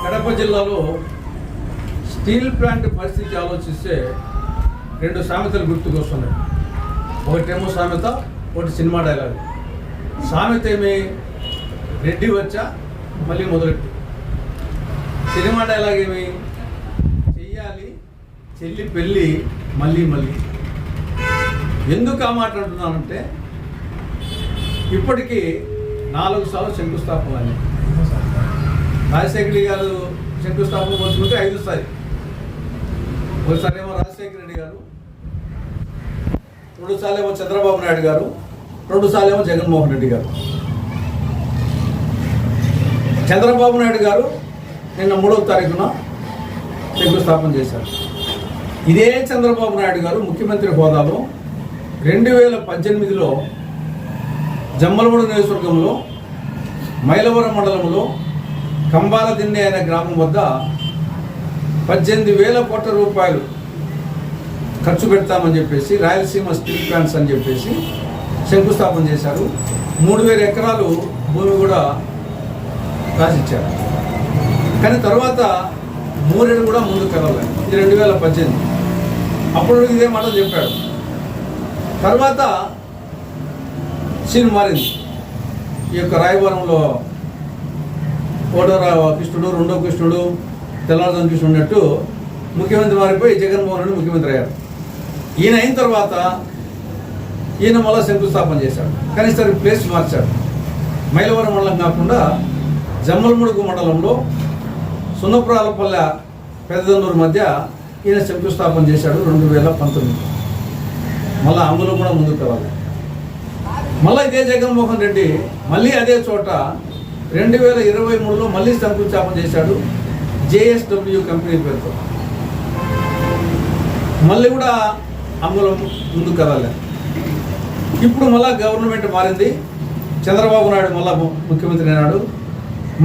కడప జిల్లాలో steel plant పరిస్థితి ఆలోచిస్తే రెండు సామెతలు గుర్తుకొస్తున్నాయి. ఒకటేమో సామెత, ఒకటి సినిమా డైలాగ్. సామెత ఏమి, రెడ్డి వచ్చా మళ్ళీ మొదలెట్టు. సినిమా డైలాగ్ ఏమి, చెయ్యాలి చెల్లి పెళ్ళి మళ్ళీ మళ్ళీ. ఎందుకు ఆ మాట అంటున్నానంటే, ఇప్పటికీ 4 సార్లు శంకుస్థాపనలు. రాజశేఖర రెడ్డి గారు శంకుస్థాపన పంచుకుంటే 5 సార్లు. ఒకసారి ఏమో రాజశేఖర రెడ్డి గారు, 2 సార్లు ఏమో చంద్రబాబు నాయుడు గారు, 2 సార్లు ఏమో జగన్మోహన్ రెడ్డి గారు. చంద్రబాబు నాయుడు గారు నిన్న 3వ తారీఖున శంకుస్థాపన చేశారు. ఇదే చంద్రబాబు నాయుడు గారు ముఖ్యమంత్రి హోదాలో 2018లో జమ్మలమూడు నియోజకవర్గంలో మైలవరం మండలంలో కంబాల దిన్నె అనే గ్రామం వద్ద 18,000 కోట్ల రూపాయలు ఖర్చు పెడతామని చెప్పేసి రాయలసీమ స్టీల్ ప్లాంట్స్ అని చెప్పేసి శంకుస్థాపన చేశారు. 3,000 ఎకరాలు భూమి కూడా రాసిచ్చారు. కానీ తర్వాత 3 ఏళ్ళు కూడా ముందుకు కదలలేదు. ఇది 2018. అప్పుడు ఇదే మాట చెప్పాడు. తర్వాత సీన్ మారింది. ఈ యొక్క రాయవరంలో ఒకటో కృష్ణుడు, రెండో కృష్ణుడు, తెల్లవారుజామున కృష్ణుడు ఉన్నట్టు ముఖ్యమంత్రి మారిపోయి జగన్మోహన్ రెడ్డి ముఖ్యమంత్రి అయ్యారు. ఈయన అయిన తర్వాత ఈయన మళ్ళీ శంకుస్థాపన చేశాడు. కానీ సరే ప్లేస్ మార్చాడు. మైలవరం మండలం కాకుండా జమ్మలమడుగు మండలంలో సున్నపురాలపల్లె పెద్దదన్నూరు మధ్య ఈయన శంకుస్థాపన చేశాడు 2019. మళ్ళీ అందులో కూడా ముందుకు రావాలి. మళ్ళీ ఇదే జగన్మోహన్ రెడ్డి మళ్ళీ అదే చోట 2023లో మళ్ళీ శంకుస్థాపన చేశాడు JSW కంపెనీ పేరుతో. మళ్ళీ కూడా అందులో ముందుకు కదలలేదు. ఇప్పుడు మళ్ళీ గవర్నమెంట్ మారింది. చంద్రబాబు నాయుడు మళ్ళీ ముఖ్యమంత్రి అయినాడు.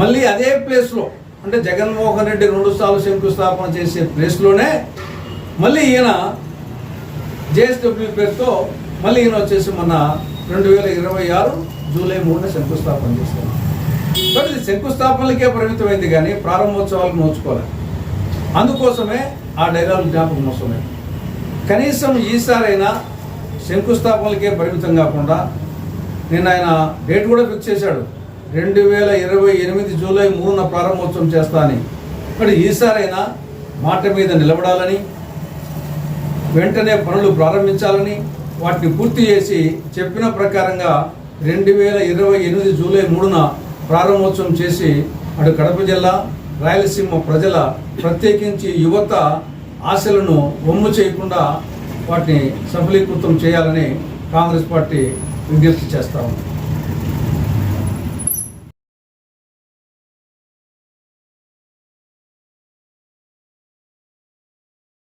మళ్ళీ అదే ప్లేస్లో, అంటే జగన్మోహన్ రెడ్డి 2 సార్లు శంకుస్థాపన చేసే ప్లేస్లోనే మళ్ళీ ఈయన JSW పేరుతో మళ్ళీ ఈయన వచ్చేసి మొన్న 2026 జూలై 3న శంకుస్థాపన చేశారు. కాబట్టి ఇది శంకుస్థాపనలకే పరిమితమైంది కానీ ప్రారంభోత్సవాలకు నోచుకోవాలి. అందుకోసమే ఆ డైలాగ్ జ్ఞాపకం వస్తున్నాయి. కనీసం ఈసారైనా శంకుస్థాపనలకే పరిమితం కాకుండా నిన్న ఆయన డేట్ కూడా ఫిక్స్ చేశాడు. 2028 జూలై 3న ప్రారంభోత్సవం చేస్తా అని. మరి ఈసారైనా మాట మీద నిలబడాలని, వెంటనే పనులు ప్రారంభించాలని, వాటిని పూర్తి చేసి చెప్పిన ప్రకారంగా 2028 జూలై 3న ప్రారంభోత్సవం చేసి అటు కడప జిల్లా, రాయలసీమ ప్రజల, ప్రత్యేకించి యువత ఆశలను వమ్ము చేయకుండా వాటిని సఫలీకృతం చేయాలని కాంగ్రెస్ పార్టీ విజ్ఞప్తి చేస్తా ఉంది.